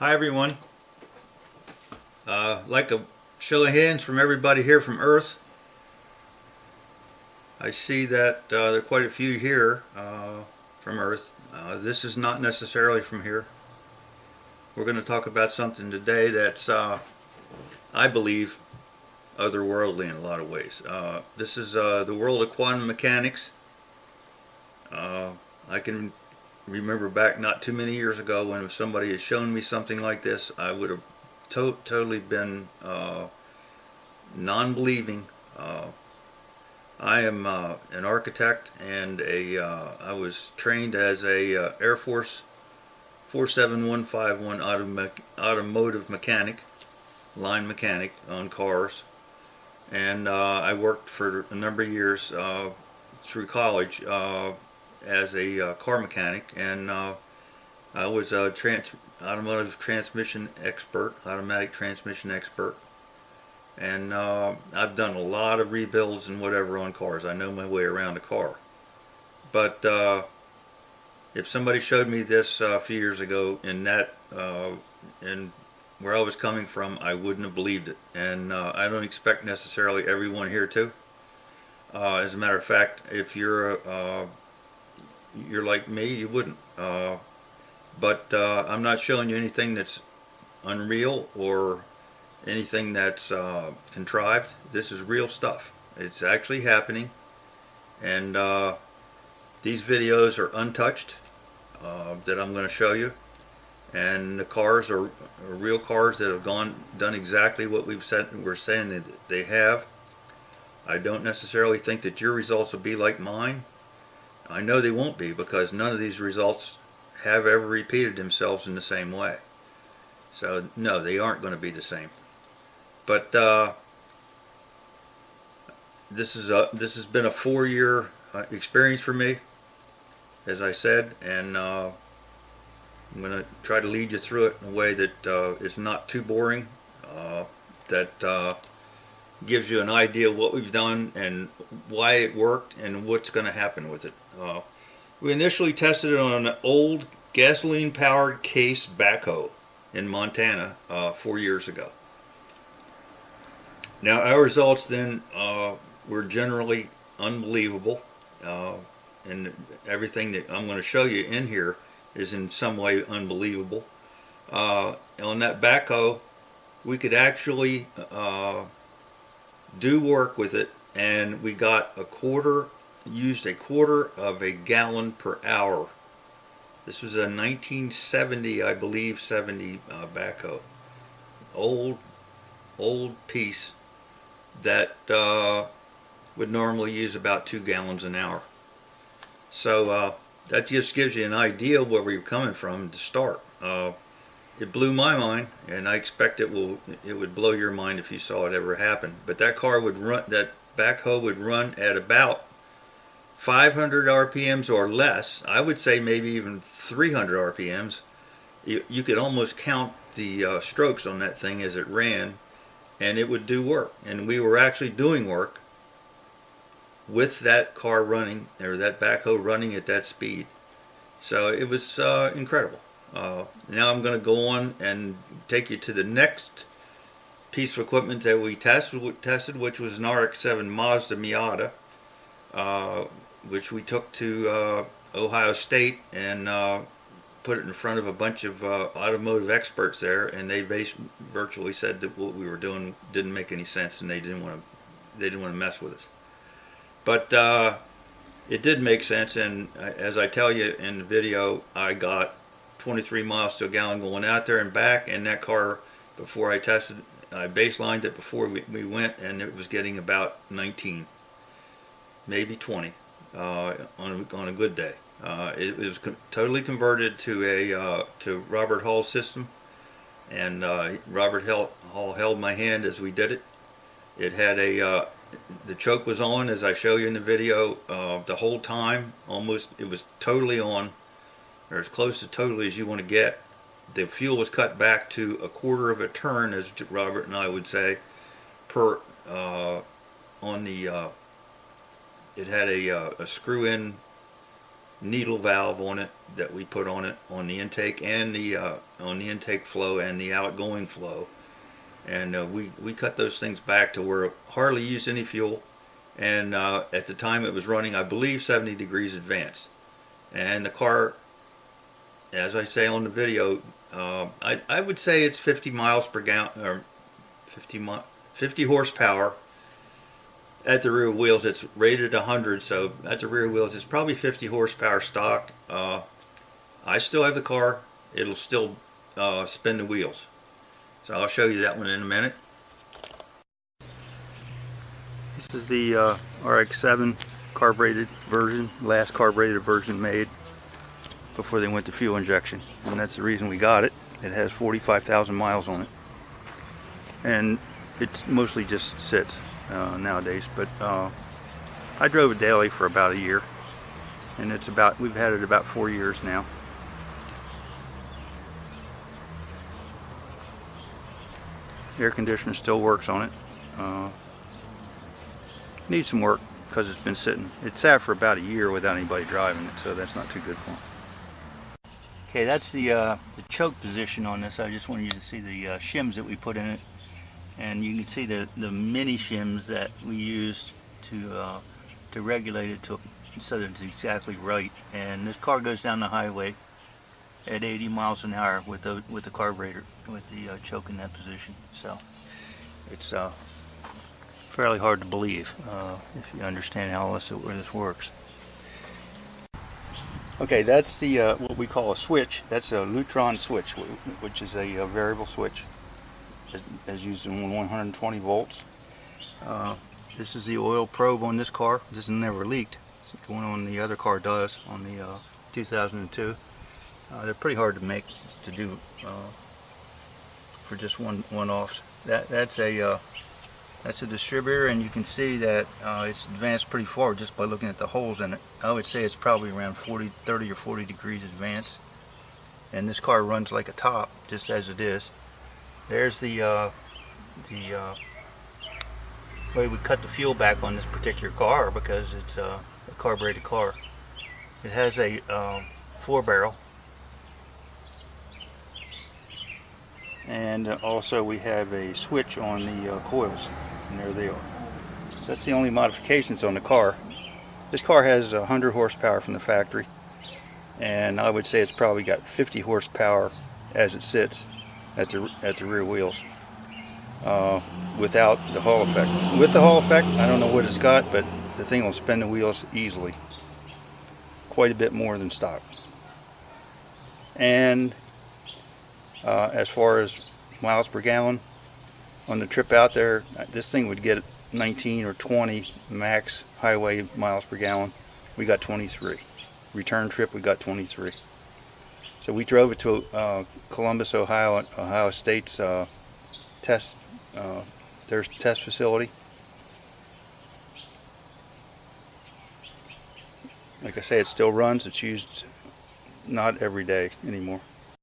Hi everyone. Like a show of hands from everybody here from Earth. I see that there are quite a few here from Earth. This is not necessarily from here. We're going to talk about something today that's, I believe, otherworldly in a lot of ways. This is the world of quantum mechanics. I can remember back not too many years ago when if somebody had shown me something like this, I would have totally been non-believing. I am an architect and I was trained as a Air Force 47151 automotive mechanic, line mechanic on cars, and I worked for a number of years through college as a car mechanic, and I was a automotive transmission expert, automatic transmission expert, and I've done a lot of rebuilds and whatever on cars. I know my way around a car. But if somebody showed me this a few years ago in that, in where I was coming from, I wouldn't have believed it. And I don't expect necessarily everyone here to. As a matter of fact, if you're like me, you wouldn't. But I'm not showing you anything that's unreal or anything that's contrived. This is real stuff. It's actually happening, and these videos are untouched that I'm going to show you, and the cars are real cars that have done exactly what we're saying that they have. I don't necessarily think that your results will be like mine. I know they won't be, because none of these results have ever repeated themselves in the same way. So no, they aren't going to be the same. But this has been a 4-year experience for me, as I said, and I'm going to try to lead you through it in a way that is not too boring, that gives you an idea of what we've done and why it worked and what's going to happen with it. We initially tested it on an old gasoline-powered case backhoe in Montana 4 years ago. Now our results then were generally unbelievable, and everything that I'm going to show you in here is in some way unbelievable. On that backhoe, we could actually do work with it, and we got used a quarter of a gallon per hour. This was a 1970, I believe, 70 backhoe. Old piece that would normally use about 2 gallons an hour. So that just gives you an idea of where we were coming from to start. It blew my mind, and I expect it would blow your mind if you saw it ever happen. But that backhoe would run at about 500 RPMs or less. I would say maybe even 300 RPMs. You could almost count the strokes on that thing as it ran, and it would do work. And we were actually doing work with that car running, or that backhoe running at that speed. So it was incredible. Now I'm going to go on and take you to the next piece of equipment that we tested, which was an RX-7 Mazda Miata, which we took to Ohio State and put it in front of a bunch of automotive experts there, and they virtually said that what we were doing didn't make any sense, and they didn't want to mess with us. But it did make sense, and as I tell you in the video, I got 23 miles to a gallon going out there and back, and that car, before I tested, I baselined it before we went, and it was getting about 19, maybe 20 on a good day. It was totally converted to Robert Hall's system, and Robert Hall held my hand as we did it. It had the choke was on, as I show you in the video, the whole time. Almost, it was totally on, or as close to totally as you want to get. The fuel was cut back to a quarter of a turn, as Robert and I would say, per on the. It had a screw-in needle valve on it that we put on it on the intake and the on the intake flow and the outgoing flow. And we cut those things back to where it hardly used any fuel. And at the time it was running, I believe, 70 degrees advanced. And the car, as I say on the video, I would say it's 50 miles per gallon, or 50 horsepower at the rear wheels. It's rated 100, so at the rear wheels it's probably 50 horsepower stock. I still have the car. It'll still spin the wheels. So I'll show you that one in a minute. This is the RX-7 carbureted version, last carbureted version made before they went to fuel injection, and that's the reason we got it. It has 45,000 miles on it, and it mostly just sits nowadays, but I drove it daily for about a year, and we've had it about 4 years now. The air conditioner still works on it. Needs some work because it's been sitting. It sat for about a year without anybody driving it, so that's not too good for it. Okay, that's the choke position on this. I just wanted you to see the shims that we put in it, and you can see the mini shims that we used to regulate it so that it's exactly right. And this car goes down the highway at 80 miles an hour with the carburetor, with the choke in that position. So it's fairly hard to believe if you understand how where this works. Okay, that's the what we call a switch. That's a Lutron switch, which is a variable switch, as used in 120 volts. This is the oil probe on this car. This has never leaked. The one on the other car does, on the 2002. They're pretty hard to make, to do for just one-offs. That's a distributor, and you can see that it's advanced pretty far just by looking at the holes in it. I would say it's probably around 30 or 40 degrees advanced, and this car runs like a top, just as it is. There's the way we cut the fuel back on this particular car, because it's a carbureted car. It has a 4-barrel. And also we have a switch on the coils, and there they are. That's the only modifications on the car. This car has 100 horsepower from the factory, and I would say it's probably got 50 horsepower as it sits at the rear wheels, without the Hall effect. With the Hall effect, I don't know what it's got, but the thing will spin the wheels easily, quite a bit more than stock. And as far as miles per gallon, on the trip out there, this thing would get 19 or 20 max highway miles per gallon. We got 23. Return trip, we got 23. So we drove it to Columbus, Ohio State's their test facility. Like I say, it still runs. It's used not every day anymore.